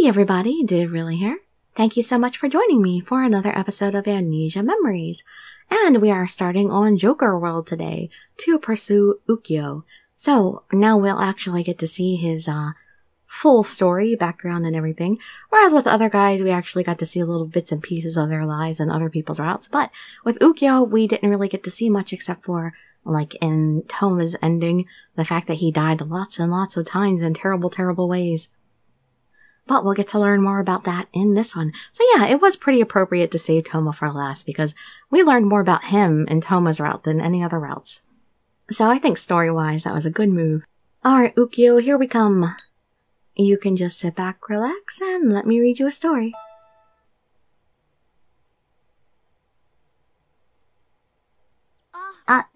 Hey everybody, Dirili here. Thank you so much for joining me for another episode of Amnesia Memories. And we are starting on Joker World today to pursue Ukyo. So now we'll actually get to see his full story, background and everything. Whereas with other guys, we actually got to see little bits and pieces of their lives and other people's routes. But with Ukyo, we didn't really get to see much except for, like in Toma's ending, the fact that he died lots and lots of times in terrible, terrible ways. But we'll get to learn more about that in this one. So yeah, it was pretty appropriate to save Toma for last because we learned more about him in Toma's route than any other routes. So I think story-wise, that was a good move. Alright, Ukyo, here we come. You can just sit back, relax, and let me read you a story.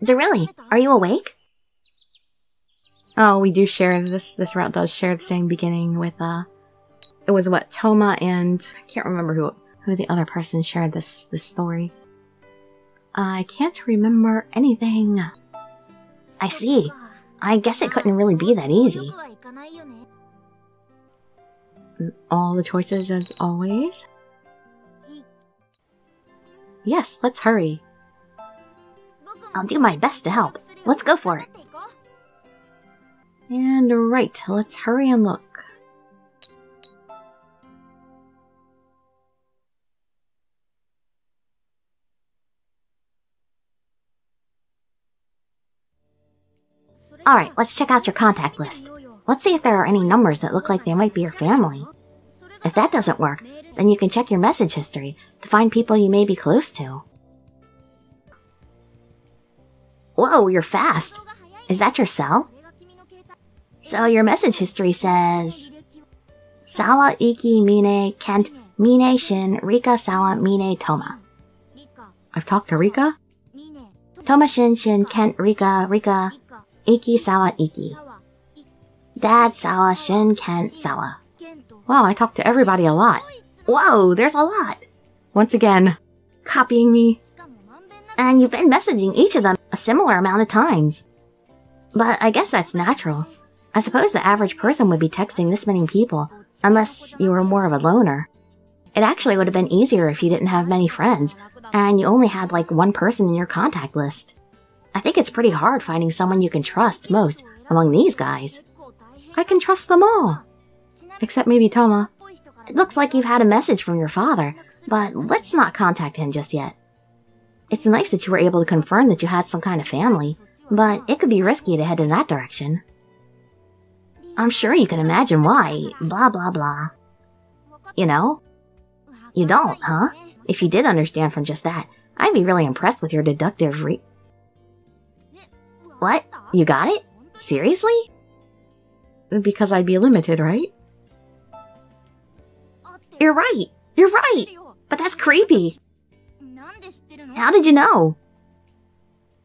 Dirili, are you awake? Oh, we do share this route does share the same beginning with, it was what, Toma and, I can't remember who the other person shared this story. I can't remember anything. I see. I guess it couldn't really be that easy. All the choices as always? Yes, let's hurry. I'll do my best to help. Let's go for it. And right, let's hurry and look. Alright, let's check out your contact list. Let's see if there are any numbers that look like they might be your family. If that doesn't work, then you can check your message history to find people you may be close to. Whoa, you're fast! Is that your cell? So your message history says... Sawa Iki Mine Kent Mine Shin Rika Sawa Mine Toma. I've talked to Rika? Toma Shin Shin Kent Rika Rika Iki Sawa Iki. Dad Sawa Shin Kent Sawa. Wow, I talked to everybody a lot. Whoa, there's a lot! Once again, copying me. And you've been messaging each of them a similar amount of times. But I guess that's natural. I suppose the average person would be texting this many people, unless you were more of a loner. It actually would have been easier if you didn't have many friends, and you only had like one person in your contact list. I think it's pretty hard finding someone you can trust most among these guys. I can trust them all. Except maybe Toma. It looks like you've had a message from your father, but let's not contact him just yet. It's nice that you were able to confirm that you had some kind of family, but it could be risky to head in that direction. I'm sure you can imagine why, blah blah blah. You know? You don't, huh? If you did understand from just that, I'd be really impressed with your deductive What? You got it? Seriously? Because I'd be limited, right? You're right! You're right! But that's creepy! How did you know?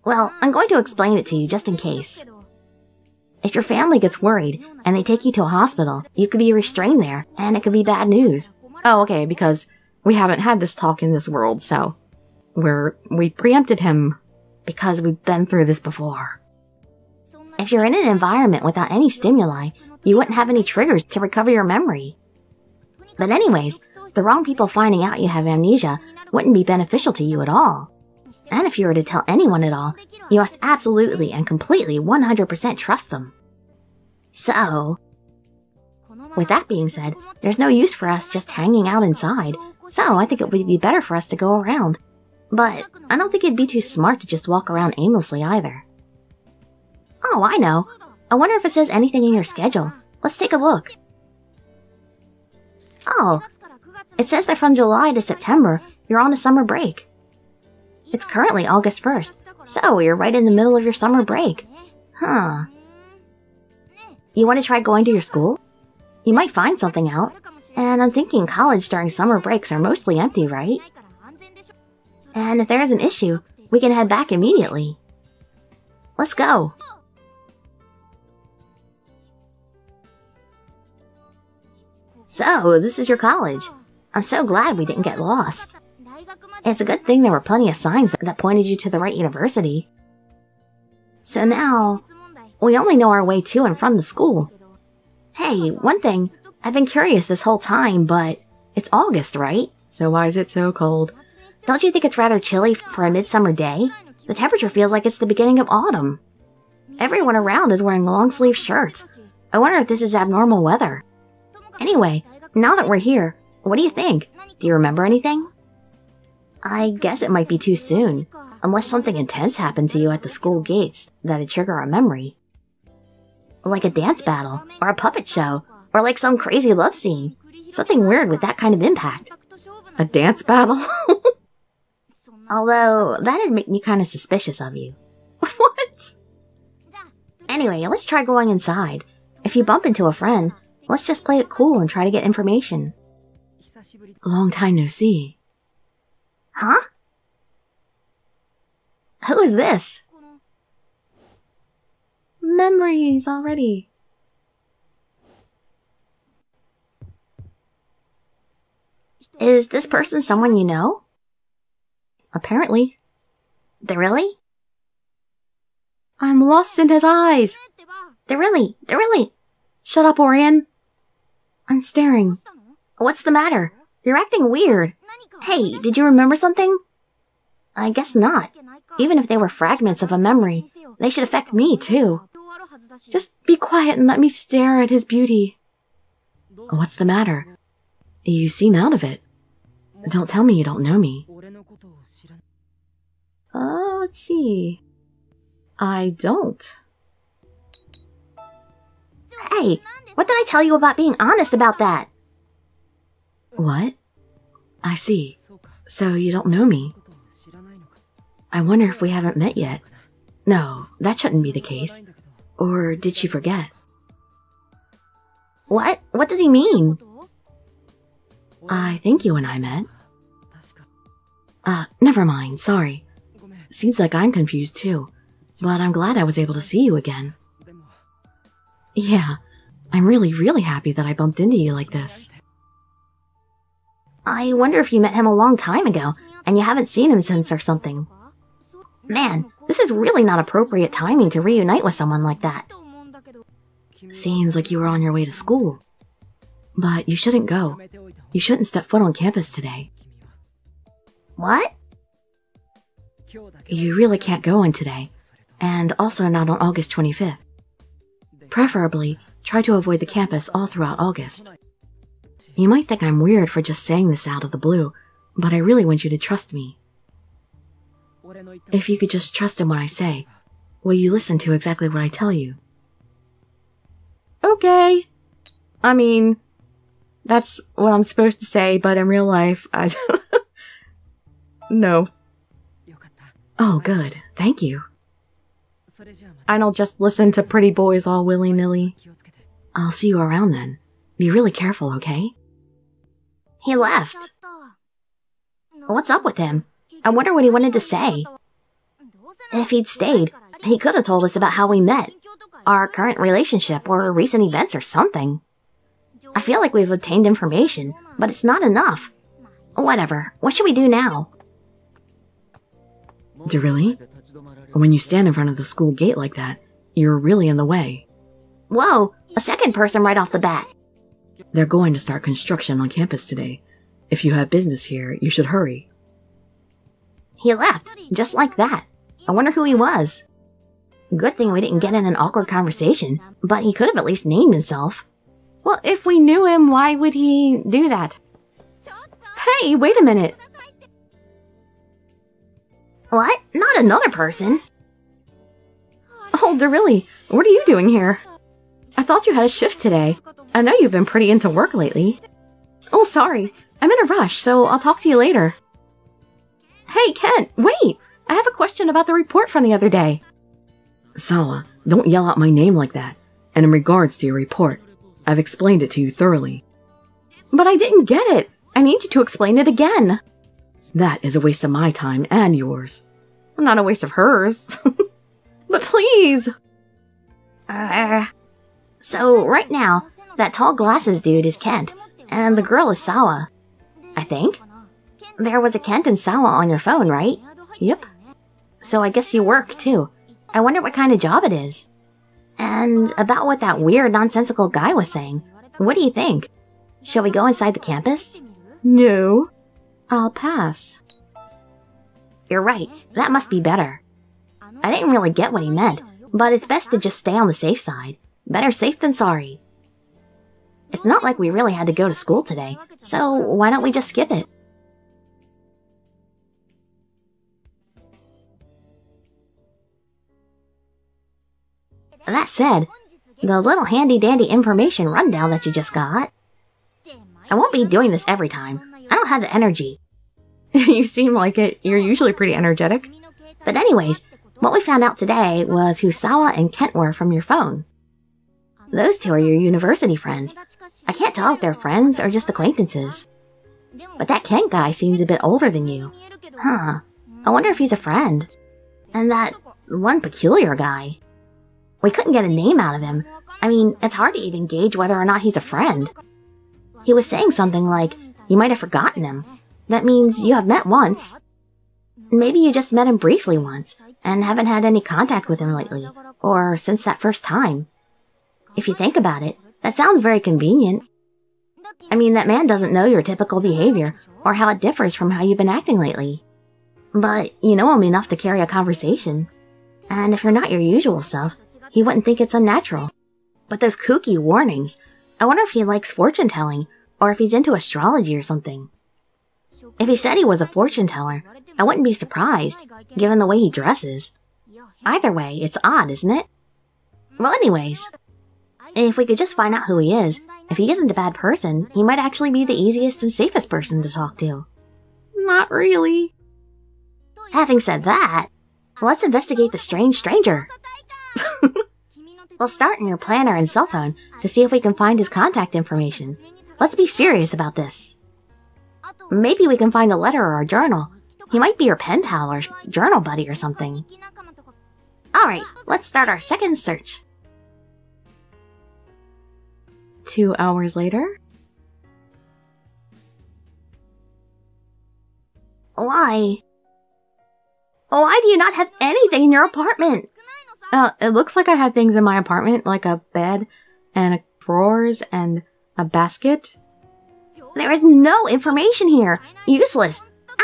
Well, I'm going to explain it to you just in case. If your family gets worried and they take you to a hospital, you could be restrained there, and it could be bad news. Oh, okay, because we haven't had this talk in this world, so we preempted him because we've been through this before. If you're in an environment without any stimuli, you wouldn't have any triggers to recover your memory. But anyways, the wrong people finding out you have amnesia wouldn't be beneficial to you at all. And if you were to tell anyone at all, you must absolutely and completely 100% trust them. So, with that being said, there's no use for us just hanging out inside, so I think it would be better for us to go around. But I don't think it'd be too smart to just walk around aimlessly either. Oh, I know. I wonder if it says anything in your schedule. Let's take a look. Oh, it says that from July to September, you're on a summer break. It's currently August 1st, so you're right in the middle of your summer break. Huh. You want to try going to your school? You might find something out. And I'm thinking college during summer breaks are mostly empty, right? And if there's an issue, we can head back immediately. Let's go. So, this is your college. I'm so glad we didn't get lost. It's a good thing there were plenty of signs that pointed you to the right university. So now, we only know our way to and from the school. Hey, one thing, I've been curious this whole time, but it's August, right? So why is it so cold? Don't you think it's rather chilly for a midsummer day? The temperature feels like it's the beginning of autumn. Everyone around is wearing long-sleeve shirts. I wonder if this is abnormal weather. Anyway, now that we're here, what do you think? Do you remember anything? I guess it might be too soon, unless something intense happened to you at the school gates that'd trigger a memory. Like a dance battle, or a puppet show, or like some crazy love scene. Something weird with that kind of impact. A dance battle? Although, that'd make me kind of suspicious of you. What? Anyway, let's try going inside. If you bump into a friend, let's just play it cool and try to get information. Long time no see. Huh? Who is this? Memories already. Is this person someone you know? Apparently. Dirili? I'm lost in his eyes. Dirili! Shut up, Orion. I'm staring. What's the matter? You're acting weird. Hey, did you remember something? I guess not. Even if they were fragments of a memory, they should affect me too. Just be quiet and let me stare at his beauty. What's the matter? You seem out of it. Don't tell me you don't know me. Let's see. I don't. Hey, what did I tell you about being honest about that? What? I see. So you don't know me. I wonder if we haven't met yet. No, that shouldn't be the case. Or did she forget? What? What does he mean? I think you and I met. Never mind, sorry. Seems like I'm confused too, but I'm glad I was able to see you again. Yeah, I'm really happy that I bumped into you like this. I wonder if you met him a long time ago, and you haven't seen him since or something. Man, this is really not appropriate timing to reunite with someone like that. Seems like you were on your way to school. But you shouldn't go. You shouldn't step foot on campus today. What? You really can't go in today, and also not on August 25th. Preferably, try to avoid the campus all throughout August. You might think I'm weird for just saying this out of the blue, but I really want you to trust me. If you could just trust in what I say, will you listen to exactly what I tell you? Okay. I mean, that's what I'm supposed to say, but in real life, No. Oh, good. Thank you. I don't just listen to pretty boys all willy-nilly. I'll see you around then. Be really careful, okay? He left. What's up with him? I wonder what he wanted to say. If he'd stayed, he could have told us about how we met, our current relationship, or recent events or something. I feel like we've obtained information, but it's not enough. Whatever. What should we do now? Dirili? When you stand in front of the school gate like that, you're really in the way. Whoa! A second person right off the bat. They're going to start construction on campus today. If you have business here, you should hurry. He left, just like that. I wonder who he was. Good thing we didn't get in an awkward conversation, but he could have at least named himself. Well, if we knew him, why would he do that? Hey, wait a minute. What? Not another person? Oh, Dirili, what are you doing here? I thought you had a shift today. I know you've been pretty into work lately. Oh, sorry. I'm in a rush, so I'll talk to you later. Hey, Kent, wait! I have a question about the report from the other day. Sawa, don't yell out my name like that. And in regards to your report, I've explained it to you thoroughly. But I didn't get it. I need you to explain it again. That is a waste of my time and yours. Not a waste of hers. But please! So, right now, that tall glasses dude is Kent, and the girl is Sawa. I think. There was a Kent and Sawa on your phone, right? Yep. So I guess you work, too. I wonder what kind of job it is. And about what that weird, nonsensical guy was saying. What do you think? Shall we go inside the campus? No. I'll pass. You're right, that must be better. I didn't really get what he meant, but it's best to just stay on the safe side. Better safe than sorry. It's not like we really had to go to school today, so why don't we just skip it? That said, the little handy-dandy information rundown that you just got, I won't be doing this every time. I don't have the energy. You seem like it. You're usually pretty energetic. But anyways, what we found out today was who Sawa and Kent were from your phone. Those two are your university friends. I can't tell if they're friends or just acquaintances. But that Kent guy seems a bit older than you. Huh. I wonder if he's a friend. And that one peculiar guy. We couldn't get a name out of him. I mean, it's hard to even gauge whether or not he's a friend. He was saying something like, you might have forgotten him. That means you have met once. Maybe you just met him briefly once, and haven't had any contact with him lately, or since that first time. If you think about it, that sounds very convenient. I mean, that man doesn't know your typical behavior, or how it differs from how you've been acting lately. But you know him enough to carry a conversation. And if you're not your usual self, he wouldn't think it's unnatural. But those kooky warnings, I wonder if he likes fortune-telling, or if he's into astrology or something. If he said he was a fortune-teller, I wouldn't be surprised, given the way he dresses. Either way, it's odd, isn't it? Well, anyways, if we could just find out who he is, if he isn't a bad person, he might actually be the easiest and safest person to talk to. Not really. Having said that, let's investigate the strange stranger. We'll start in your planner and cell phone to see if we can find his contact information. Let's be serious about this. Maybe we can find a letter or a journal. He might be your pen pal or journal buddy or something. Alright, let's start our second search. 2 hours later. Why do you not have anything in your apartment? It looks like I have things in my apartment, like a bed, and drawers, and a basket. There is no information here. Useless.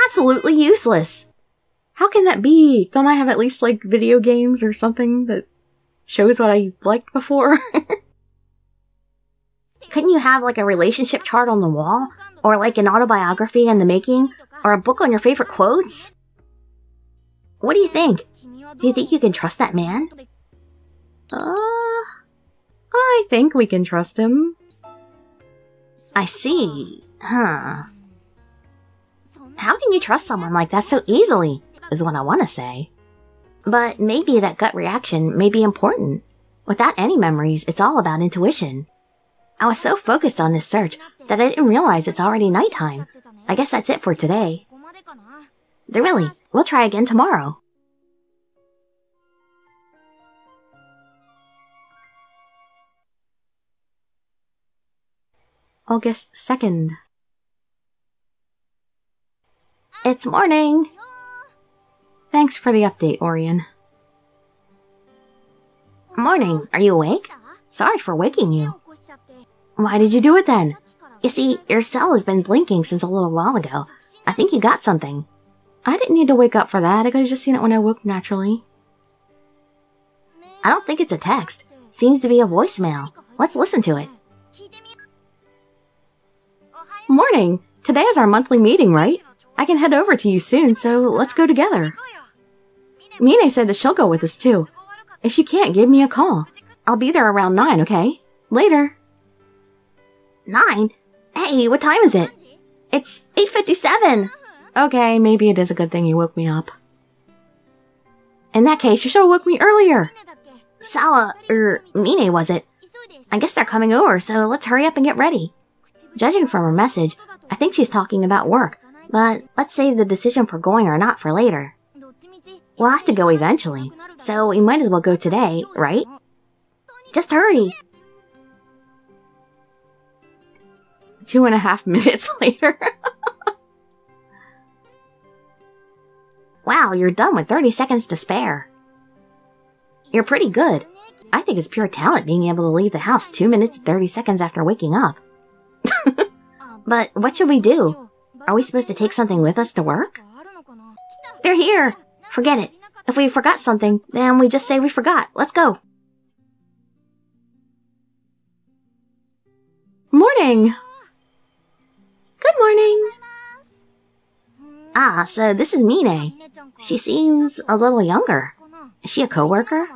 Absolutely useless. How can that be? Don't I have at least, like, video games or something that shows what I liked before? Couldn't you have, like, a relationship chart on the wall? Or, like, an autobiography in the making? Or a book on your favorite quotes? What do you think? Do you think you can trust that man? I think we can trust him. I see. Huh. How can you trust someone like that so easily, is what I want to say. But maybe that gut reaction may be important. Without any memories, it's all about intuition. I was so focused on this search that I didn't realize it's already nighttime. I guess that's it for today. Dirili, we'll try again tomorrow. August 2nd. It's morning. Thanks for the update, Orion. Morning. Are you awake? Sorry for waking you. Why did you do it then? You see, your cell has been blinking since a little while ago. I think you got something. I didn't need to wake up for that. I could have just seen it when I woke naturally. I don't think it's a text. Seems to be a voicemail. Let's listen to it. Morning! Today is our monthly meeting, right? I can head over to you soon, so let's go together. Mine said that she'll go with us too. If you can't, give me a call. I'll be there around 9, okay? Later. 9? Hey, what time is it? It's 8:57. Okay, maybe it is a good thing you woke me up. In that case, you should have woke me earlier. Sawa, Mine was it? I guess they're coming over, so let's hurry up and get ready. Judging from her message, I think she's talking about work, but let's save the decision for going or not for later. We'll have to go eventually, so we might as well go today, right? Just hurry! 2.5 minutes later. Wow, you're done with 30 seconds to spare. You're pretty good. I think it's pure talent being able to leave the house 2 minutes and 30 seconds after waking up. But what should we do? Are we supposed to take something with us to work? They're here! Forget it. If we forgot something, then we just say we forgot. Let's go. Morning! Good morning! Ah, so this is Mine. She seems a little younger. Is she a coworker?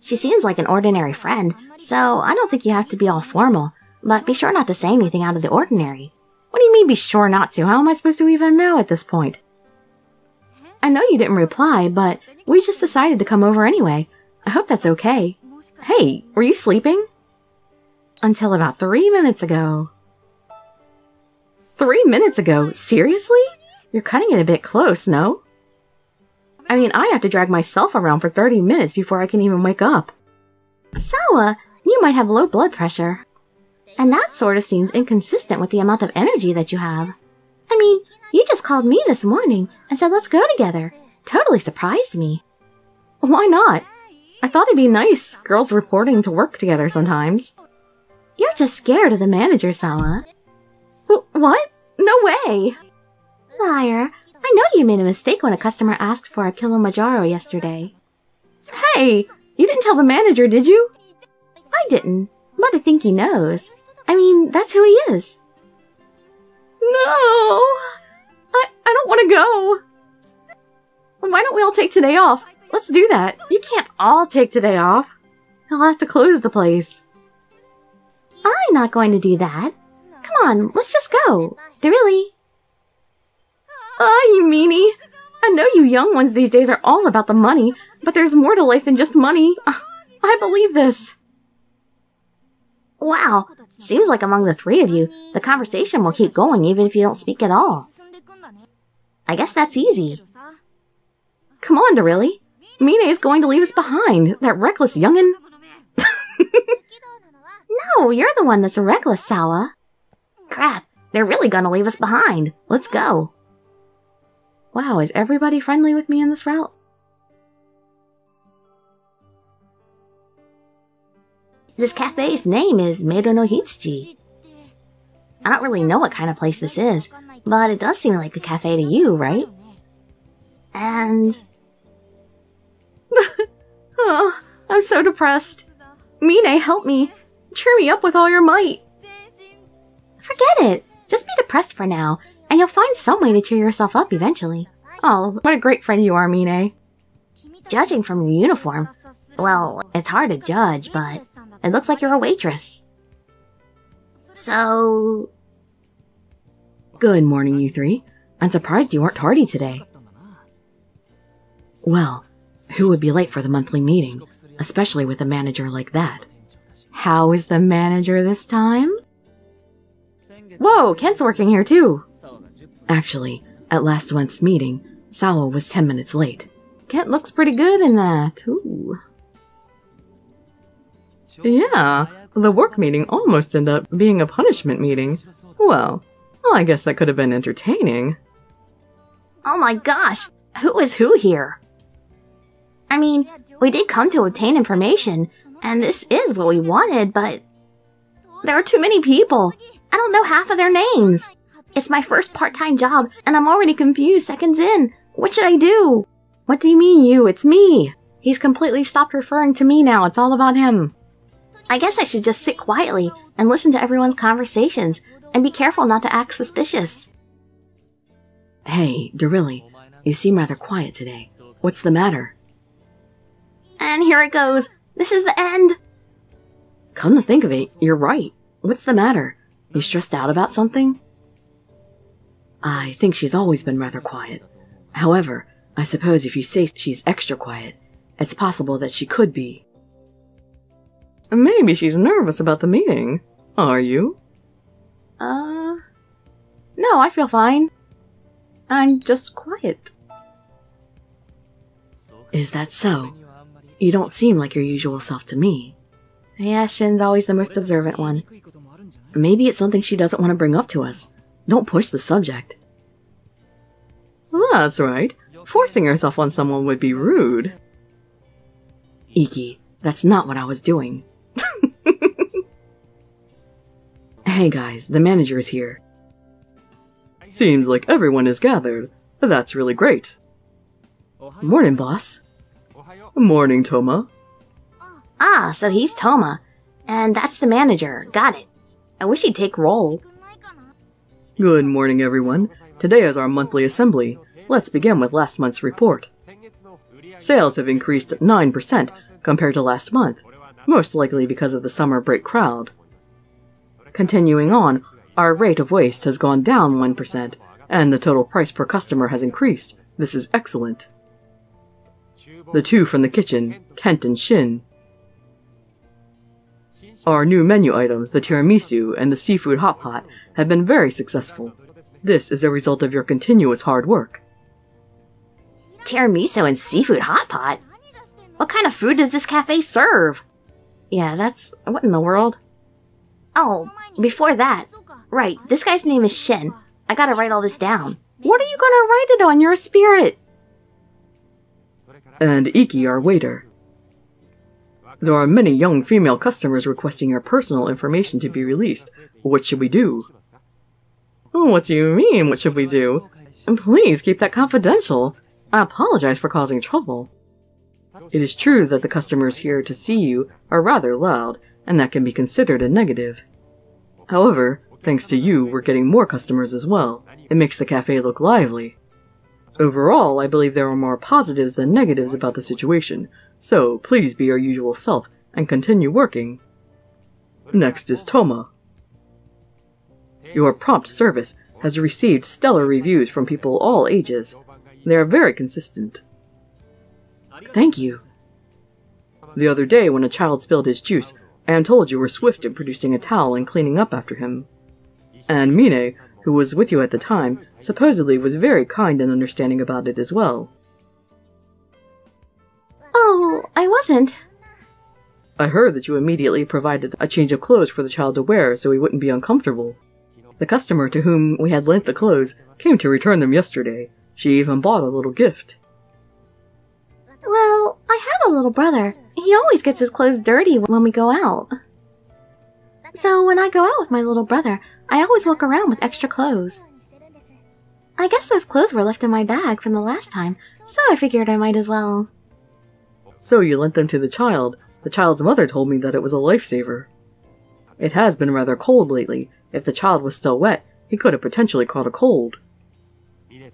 She seems like an ordinary friend, so I don't think you have to be all formal, but be sure not to say anything out of the ordinary. What do you mean be sure not to? How am I supposed to even know at this point? I know you didn't reply, but we just decided to come over anyway. I hope that's okay. Hey, were you sleeping? Until about 3 minutes ago. 3 minutes ago? Seriously? You're cutting it a bit close, no? I mean, I have to drag myself around for 30 minutes before I can even wake up. Sawa, you might have low blood pressure. And that sort of seems inconsistent with the amount of energy that you have. I mean, you just called me this morning and said let's go together. Totally surprised me. Why not? I thought it'd be nice, girls reporting to work together sometimes. You're just scared of the manager, Sawa. What? No way! Liar. I know you made a mistake when a customer asked for a Kilimanjaro yesterday. Hey! You didn't tell the manager, did you? I didn't, but I think he knows. I mean, that's who he is. No! I don't want to go. Why don't we all take today off? Let's do that. You can't all take today off. I'll have to close the place. I'm not going to do that. Come on, let's just go. Dirili. Ah, you meanie. I know you young ones these days are all about the money, but there's more to life than just money. I believe this. Wow, seems like among the three of you, the conversation will keep going even if you don't speak at all. I guess that's easy. Come on, Dirili. Mine is going to leave us behind, that reckless youngin'. No, you're the one that's reckless, Sawa. Crap, they're really gonna leave us behind. Let's go. Wow, is everybody friendly with me in this route? This cafe's name is Meido no Hitsuji. I don't really know what kind of place this is, but it does seem like a cafe to you, right? And... Oh, I'm so depressed. Mine, help me. Cheer me up with all your might. Forget it. Just be depressed for now, and you'll find some way to cheer yourself up eventually. Oh, what a great friend you are, Mine. Judging from your uniform, well, it's hard to judge, but it looks like you're a waitress. So... Good morning, you three. I'm surprised you weren't tardy today. Well, who would be late for the monthly meeting, especially with a manager like that? How is the manager this time? Whoa, Kent's working here too. Actually, at last month's meeting, Sawa was 10 minutes late. Kent looks pretty good in that. Ooh. Yeah, the work meeting almost ended up being a punishment meeting. Well, I guess that could have been entertaining. Oh my gosh, who is who here? I mean, we did come to obtain information, and this is what we wanted, but there are too many people. I don't know half of their names. It's my first part-time job, and I'm already confused seconds in. What should I do? What do you mean you? It's me. He's completely stopped referring to me now. It's all about him. I guess I should just sit quietly and listen to everyone's conversations, and be careful not to act suspicious. Hey, Dirili, you seem rather quiet today. What's the matter? And here it goes. This is the end. Come to think of it, you're right. What's the matter? You stressed out about something? I think she's always been rather quiet. However, I suppose if you say she's extra quiet, it's possible that she could be. Maybe she's nervous about the meeting. Are you? No, I feel fine. I'm just quiet. Is that so? You don't seem like your usual self to me. Yeah, Shin's always the most observant one. Maybe it's something she doesn't want to bring up to us. Don't push the subject. That's right. Forcing yourself on someone would be rude. Iki, That's not what I was doing. Hey guys, the manager is here. Seems like everyone is gathered. That's really great. Morning, boss. Morning, Toma. Ah, so he's Toma. And that's the manager. Got it. I wish he'd take roll. Good morning, everyone. Today is our monthly assembly. Let's begin with last month's report. Sales have increased 9% compared to last month, most likely because of the summer break crowd. Continuing on, our rate of waste has gone down 1%, and the total price per customer has increased. This is excellent. The two from the kitchen, Kent and Shin. Our new menu items, the tiramisu and the seafood hot pot, have been very successful. This is a result of your continuous hard work. Tiramisu and seafood hot pot? What kind of food does this cafe serve? Yeah, what in the world? Oh, before that. Right, this guy's name is Shin. I gotta write all this down. What are you gonna write it on? You're a spirit! And Iki, our waiter. There are many young female customers requesting your personal information to be released. What should we do? What do you mean, what should we do? Please keep that confidential. I apologize for causing trouble. It is true that the customers here to see you are rather loud, and that can be considered a negative. However, thanks to you, we're getting more customers as well. It makes the cafe look lively. Overall, I believe there are more positives than negatives about the situation, so please be your usual self and continue working. Next is Toma. Your prompt service has received stellar reviews from people all ages. They are very consistent. Thank you. The other day when a child spilled his juice, I am told you were swift in producing a towel and cleaning up after him. And Mine, who was with you at the time, supposedly was very kind and understanding about it as well. Oh, I wasn't. I heard that you immediately provided a change of clothes for the child to wear so he wouldn't be uncomfortable. The customer to whom we had lent the clothes came to return them yesterday. She even bought a little gift. Well, I have a little brother. He always gets his clothes dirty when we go out. So when I go out with my little brother, I always walk around with extra clothes. I guess those clothes were left in my bag from the last time, so I figured I might as well. So you lent them to the child. The child's mother told me that it was a lifesaver. It has been rather cold lately. If the child was still wet, he could have potentially caught a cold.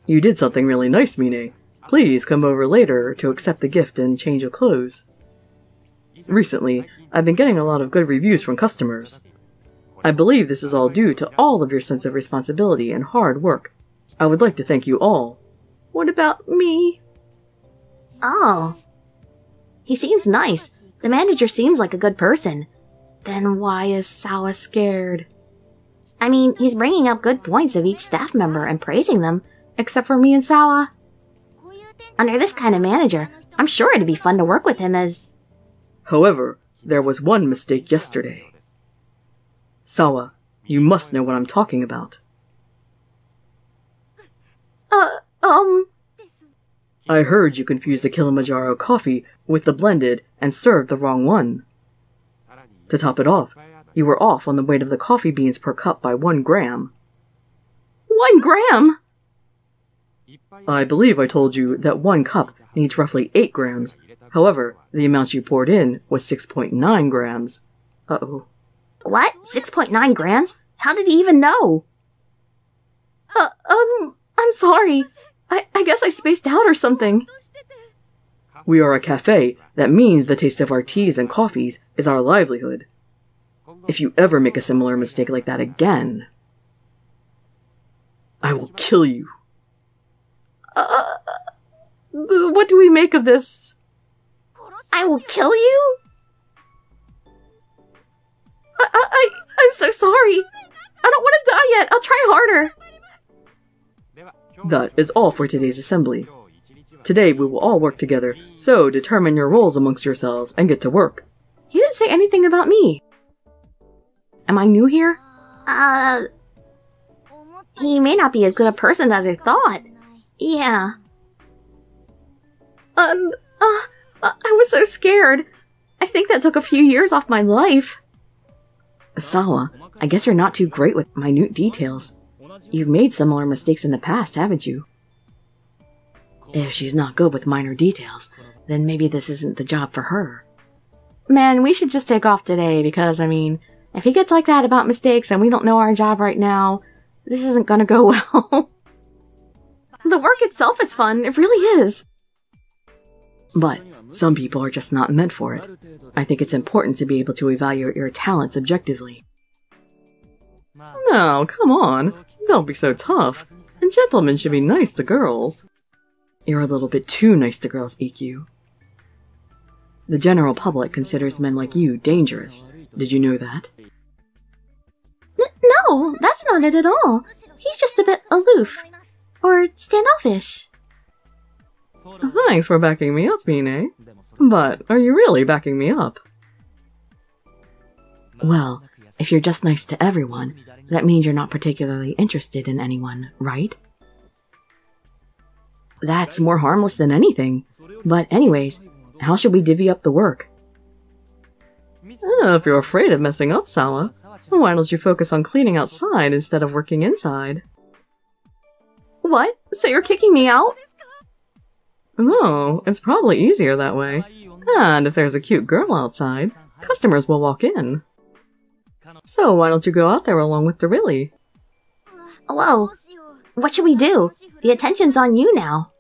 You did something really nice, Mine. Please come over later to accept the gift and change of clothes. Recently, I've been getting a lot of good reviews from customers. I believe this is all due to all of your sense of responsibility and hard work. I would like to thank you all. What about me? Oh. He seems nice. The manager seems like a good person. Then why is Sawa scared? I mean, he's bringing up good points of each staff member and praising them. Except for me and Sawa. Under this kind of manager, I'm sure it'd be fun to work with him as... However, there was one mistake yesterday. Sawa, you must know what I'm talking about. I heard you confused the Kilimanjaro coffee with the blended and served the wrong one. To top it off, you were off on the weight of the coffee beans per cup by 1 gram. 1 gram? I believe I told you that 1 cup needs roughly 8 grams. However, the amount you poured in was 6.9 grams. Uh-oh. What? 6.9 grams? How did he even know? I'm sorry. I guess I spaced out or something. We are a cafe. That means the taste of our teas and coffees is our livelihood. If you ever make a similar mistake like that again, I will kill you. What do we make of this? I will kill you? I'm so sorry. I don't want to die yet. I'll try harder. That is all for today's assembly. Today we will all work together, so determine your roles amongst yourselves and get to work. He didn't say anything about me. Am I new here? He may not be as good a person as I thought. Yeah. I was so scared. I think that took a few years off my life. Sawa, I guess you're not too great with minute details. You've made similar mistakes in the past, haven't you? If she's not good with minor details, then maybe this isn't the job for her. Man, we should just take off today because, I mean, if he gets like that about mistakes and we don't know our job right now, this isn't gonna go well. The work itself is fun, it really is. But some people are just not meant for it. I think it's important to be able to evaluate your talents objectively. No, come on. Don't be so tough. And gentlemen should be nice to girls. You're a little bit too nice to girls, Ukyo. The general public considers men like you dangerous. Did you know that? No, that's not it at all. He's just a bit aloof. Or standoffish. Thanks for backing me up, Mine. But are you really backing me up? Well, if you're just nice to everyone, that means you're not particularly interested in anyone, right? That's more harmless than anything. But anyways, how should we divvy up the work? If you're afraid of messing up, Sawa, why don't you focus on cleaning outside instead of working inside? What? So you're kicking me out? No, it's probably easier that way. And if there's a cute girl outside, customers will walk in. So why don't you go out there along with Dirili? Whoa, what should we do? The attention's on you now.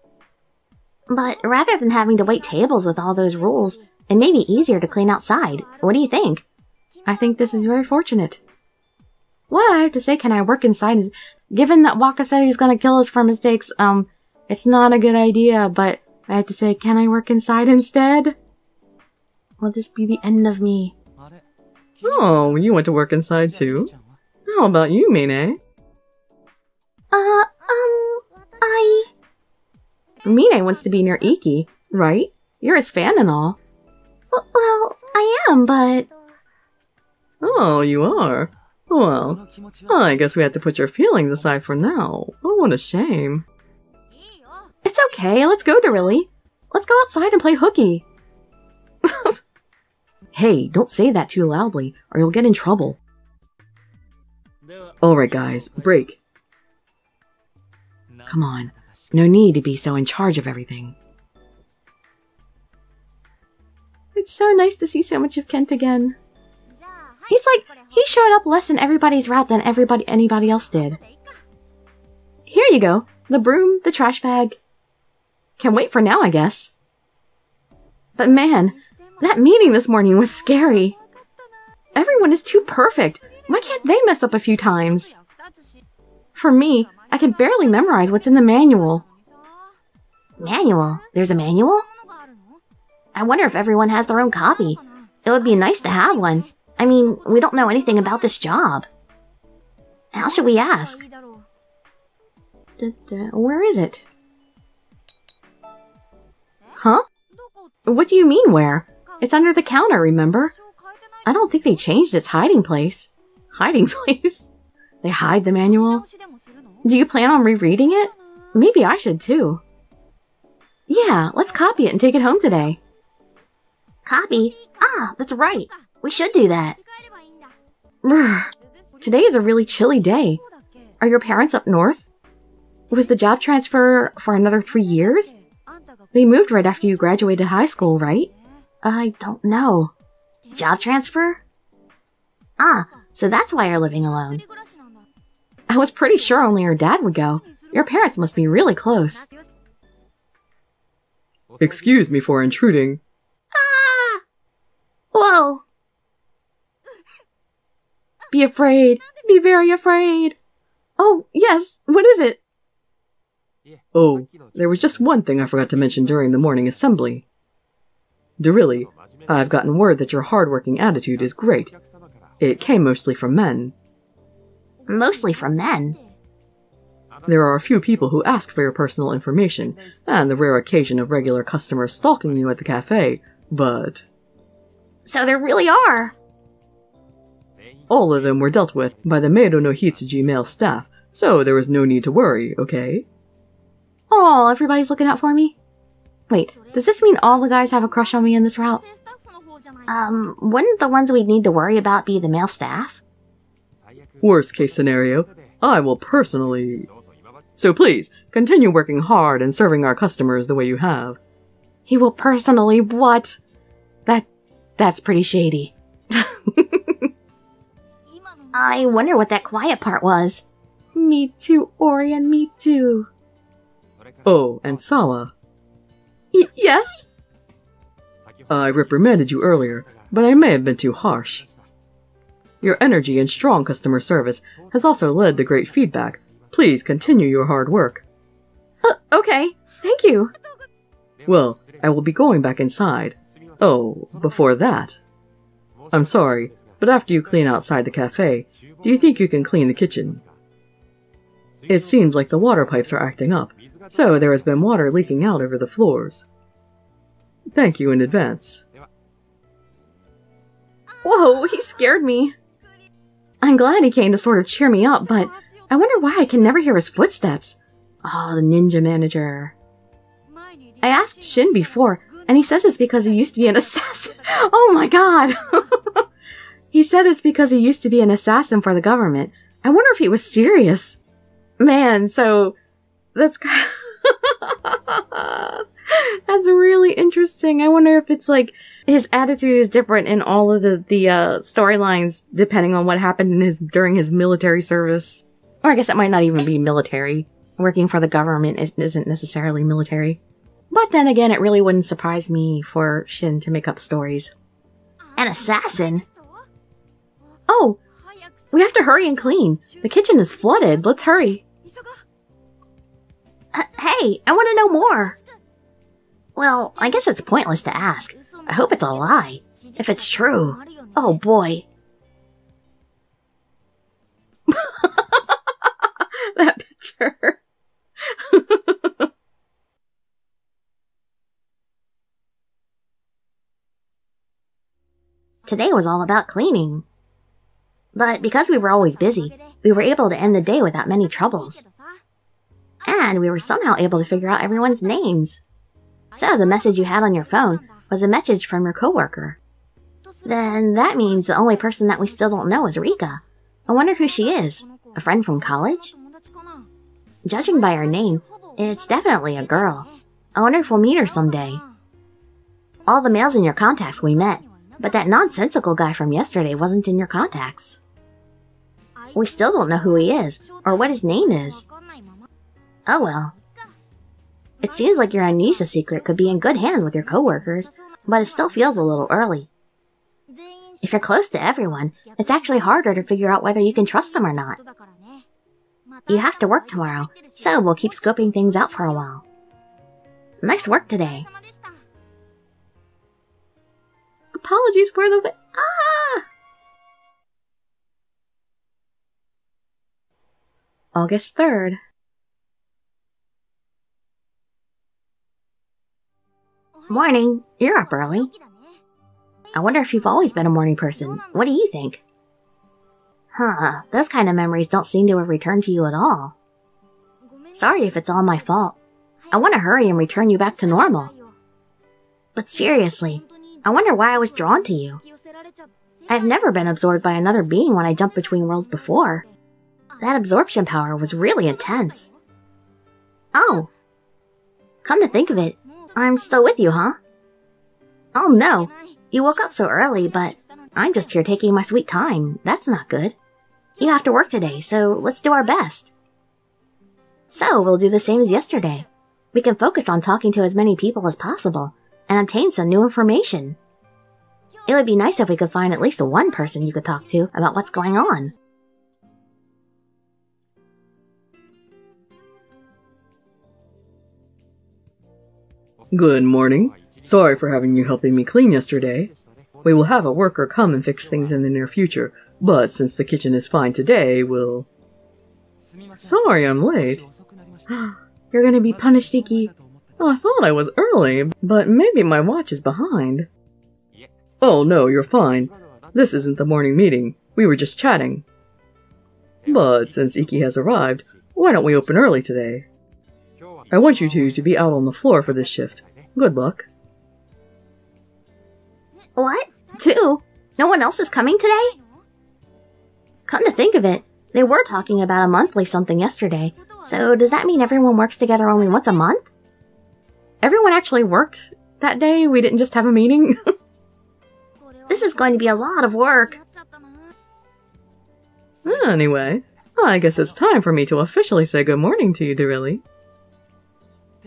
But rather than having to wait tables with all those rules, it may be easier to clean outside. What do you think? I think this is very fortunate. What I have to say, can I work inside? Given that Waka said he's gonna kill us for mistakes, it's not a good idea, but I have to say, can I work inside instead? Will this be the end of me? Oh, you want to work inside too? How about you, Mine? Mine wants to be near Iki, right? You're his fan and all. Well, I am, but... Oh, you are? Well, I guess we have to put your feelings aside for now. Oh, what a shame. It's okay, let's go, Dirili. Let's go outside and play hooky. Hey, don't say that too loudly, or you'll get in trouble. Alright guys, break. Come on, no need to be so in charge of everything. It's so nice to see so much of Kent again. He's like, he showed up less in everybody's route than anybody else did. Here you go, the broom, the trash bag. Can't wait for now, I guess. But man, that meeting this morning was scary. Everyone is too perfect. Why can't they mess up a few times? For me, I can barely memorize what's in the manual. Manual? There's a manual? I wonder if everyone has their own copy. It would be nice to have one. I mean, we don't know anything about this job. How should we ask? Where is it? Huh? What do you mean, where? It's under the counter, remember? I don't think they changed its hiding place. Hiding place? They hide the manual? Do you plan on rereading it? Maybe I should too. Yeah, let's copy it and take it home today. Copy? Ah, that's right. We should do that. Brr. Today is a really chilly day. Are your parents up north? Was the job transfer for another 3 years? They moved right after you graduated high school, right? I don't know. Job transfer? Ah, so that's why you're living alone. I was pretty sure only your dad would go. Your parents must be really close. Excuse me for intruding. Ah! Whoa! Be afraid. Be very afraid. Oh, yes. What is it? Oh, there was just one thing I forgot to mention during the morning assembly. Dirili, I've gotten word that your hard-working attitude is great. It came mostly from men. Mostly from men? There are a few people who ask for your personal information, and the rare occasion of regular customers stalking you at the cafe, but... So there really are! All of them were dealt with by the Meido no Hitsuji male staff, so there was no need to worry, okay? Oh, everybody's looking out for me? Wait, does this mean all the guys have a crush on me in this route? Wouldn't the ones we'd need to worry about be the male staff? Worst case scenario, I will personally... So please, continue working hard and serving our customers the way you have. He will personally what? That's pretty shady. I wonder what that quiet part was. Me too, Orion, me too. Oh, and Sawa. Yes? I reprimanded you earlier, but I may have been too harsh. Your energy and strong customer service has also led to great feedback. Please continue your hard work. Okay, thank you. Well, I will be going back inside. Oh, before that. I'm sorry, but after you clean outside the cafe, do you think you can clean the kitchen? It seems like the water pipes are acting up, so there has been water leaking out over the floors. Thank you in advance. Whoa, he scared me. I'm glad he came to sort of cheer me up, but I wonder why I can never hear his footsteps. Oh, the ninja manager. I asked Shin before, and he says it's because he used to be an assassin. Oh my god! He said it's because he used to be an assassin for the government. I wonder if he was serious. Man, so that's that's really interesting. I wonder if it's like his attitude is different in all of the storylines depending on what happened in during his military service. Or I guess it might not even be military. Working for the government isn't necessarily military. But then again, it really wouldn't surprise me for Shin to make up stories. An assassin? Oh, we have to hurry and clean. The kitchen is flooded. Let's hurry. Hey, I want to know more. Well, I guess it's pointless to ask. I hope it's a lie. If it's true, oh boy. That picture. Today was all about cleaning. But because we were always busy, we were able to end the day without many troubles. And we were somehow able to figure out everyone's names. So the message you had on your phone was a message from your coworker. Then that means the only person that we still don't know is Rika. I wonder who she is. A friend from college? Judging by her name, it's definitely a girl. I wonder if we'll meet her someday. All the males in your contacts we met, but that nonsensical guy from yesterday wasn't in your contacts. We still don't know who he is, or what his name is. Oh well. It seems like your amnesia secret could be in good hands with your coworkers, but it still feels a little early. If you're close to everyone, it's actually harder to figure out whether you can trust them or not. You have to work tomorrow, so we'll keep scoping things out for a while. Nice work today. Apologies for the... August 3rd. Morning. You're up early. I wonder if you've always been a morning person. What do you think? Huh, those kind of memories don't seem to have returned to you at all. Sorry if it's all my fault. I want to hurry and return you back to normal. But seriously, I wonder why I was drawn to you. I've never been absorbed by another being when I jumped between worlds before. That absorption power was really intense. Oh. Come to think of it, I'm still with you, huh? Oh no, you woke up so early, but I'm just here taking my sweet time. That's not good. You have to work today, so let's do our best. So we'll do the same as yesterday. We can focus on talking to as many people as possible and obtain some new information. It would be nice if we could find at least one person you could talk to about what's going on. Good morning. Sorry for having you helping me clean yesterday. We will have a worker come and fix things in the near future, but since the kitchen is fine today, we'll... Sorry I'm late. You're gonna be punished, Iki. Oh, I thought I was early, but maybe my watch is behind. Oh no, you're fine. This isn't the morning meeting. We were just chatting. But since Iki has arrived, why don't we open early today? I want you two to be out on the floor for this shift. Good luck. What? 2? No one else is coming today? Come to think of it, they were talking about a monthly something yesterday, so does that mean everyone works together only once a month? Everyone actually worked that day? We didn't just have a meeting? This is going to be a lot of work. Anyway, I guess it's time for me to officially say good morning to you, Dirili.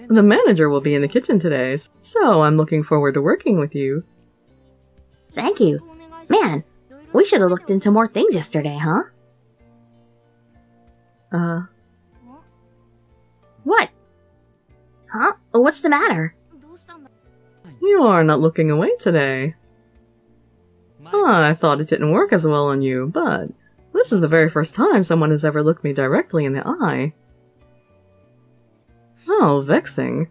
The manager will be in the kitchen today, so I'm looking forward to working with you. Thank you. Man, we should have looked into more things yesterday, huh? What? Huh? What's the matter? You are not looking away today. I thought it didn't work as well on you, but this is the very first time someone has ever looked me directly in the eye. Oh, vexing.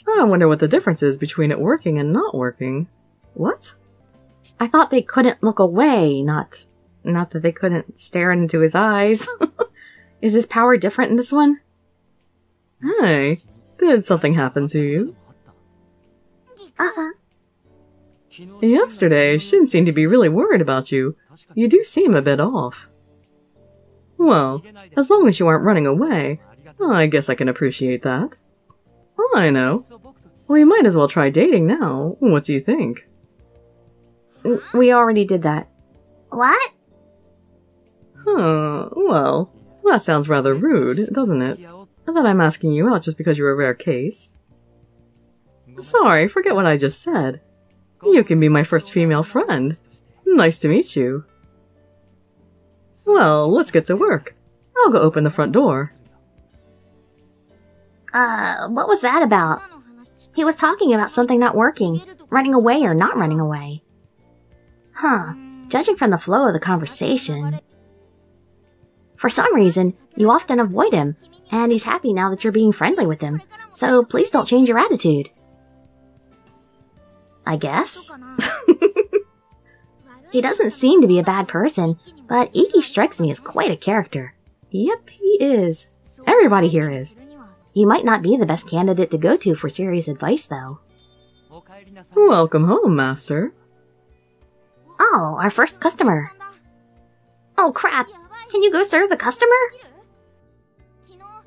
I wonder what the difference is between it working and not working. What? I thought they couldn't look away, not that they couldn't stare into his eyes. Is his power different in this one? Hey, did something happen to you? Yesterday, Shin seemed to be really worried about you. You do seem a bit off. Well, as long as you aren't running away, I guess I can appreciate that. I know. We might as well try dating now. What do you think? We already did that. What? Well, that sounds rather rude, doesn't it? That I'm asking you out just because you're a rare case. Sorry, forget what I just said. You can be my first female friend. Nice to meet you. Well, let's get to work. I'll go open the front door. What was that about? He was talking about something not working, running away or not running away. Huh, judging from the flow of the conversation. For some reason, you often avoid him, and he's happy now that you're being friendly with him, so please don't change your attitude. I guess? He doesn't seem to be a bad person, but Iki strikes me as quite a character. Yep, he is. Everybody here is. He might not be the best candidate to go to for serious advice, though. Welcome home, Master. Oh, our first customer. Oh crap, can you go serve the customer?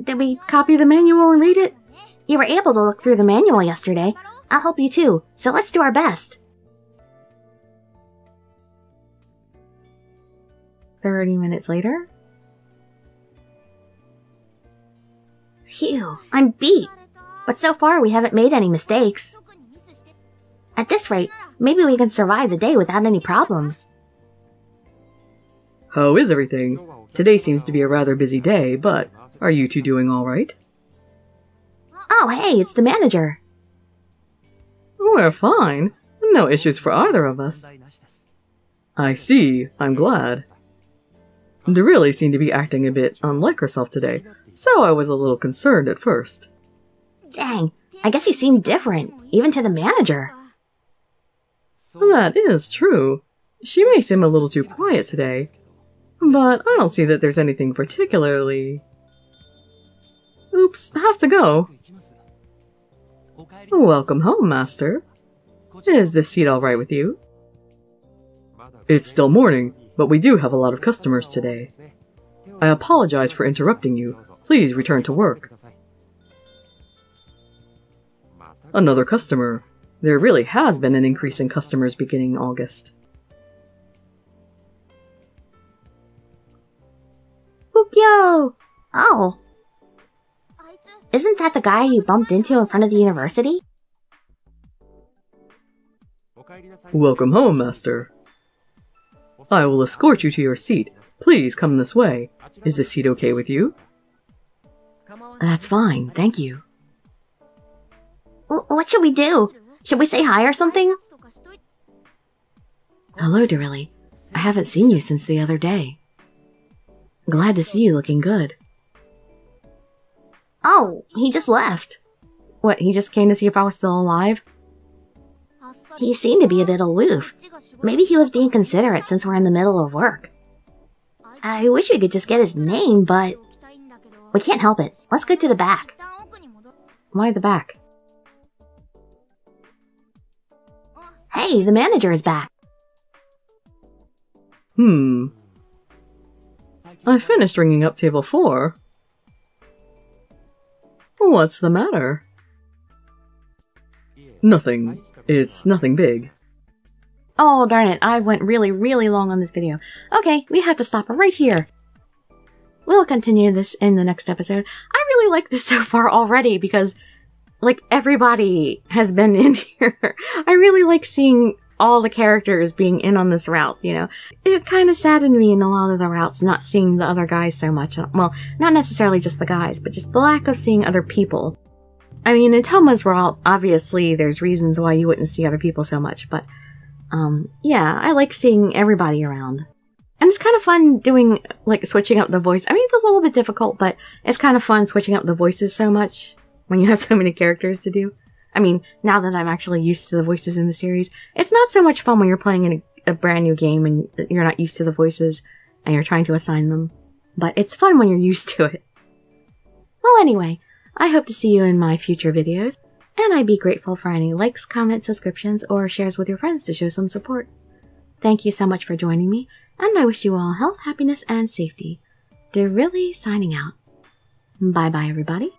Did we copy the manual and read it? You were able to look through the manual yesterday. I'll help you too, so let's do our best. 30 minutes later. Phew, I'm beat. But so far we haven't made any mistakes. At this rate, maybe we can survive the day without any problems. How is everything? Today seems to be a rather busy day, but are you two doing all right? Oh, hey, it's the manager. We're fine. No issues for either of us. I see. I'm glad. Dirili seemed to be acting a bit unlike herself today, so I was a little concerned at first. Dang, I guess you seem different, even to the manager. That is true. She may seem a little too quiet today, but I don't see that there's anything particularly... Oops, have to go. Welcome home, Master. Is this seat all right with you? It's still morning, but we do have a lot of customers today. I apologize for interrupting you. Please return to work. Another customer. There really has been an increase in customers beginning August. Ukyo! Oh. Isn't that the guy you bumped into in front of the university? Welcome home, Master. I will escort you to your seat. Please come this way. Is the seat okay with you? That's fine, thank you. What should we do? Should we say hi or something? Hello, Dirili. I haven't seen you since the other day. Glad to see you looking good. Oh, he just left. What, he just came to see if I was still alive? He seemed to be a bit aloof. Maybe he was being considerate since we're in the middle of work. I wish we could just get his name, but... we can't help it. Let's go to the back. Why the back? Hey, the manager is back. I finished ringing up table 4. What's the matter? Nothing. It's nothing big. Oh, darn it. I went really, really long on this video. Okay, we have to stop right here. We'll continue this in the next episode. I really like this so far already because, like, everybody has been in here. I really like seeing all the characters being in on this route, you know. It kind of saddened me in a lot of the routes not seeing the other guys so much. Well, not necessarily just the guys, but just the lack of seeing other people. I mean, in Toma's route, obviously there's reasons why you wouldn't see other people so much, but yeah, I like seeing everybody around. And it's kind of fun doing, like, switching up the voice. I mean, it's a little bit difficult, but it's kind of fun switching up the voices so much when you have so many characters to do. I mean, now that I'm actually used to the voices in the series, it's not so much fun when you're playing in a brand new game and you're not used to the voices and you're trying to assign them. But it's fun when you're used to it. Well, anyway, I hope to see you in my future videos. And I'd be grateful for any likes, comments, subscriptions, or shares with your friends to show some support. Thank you so much for joining me, and I wish you all health, happiness, and safety. Dirili signing out. Bye-bye, everybody.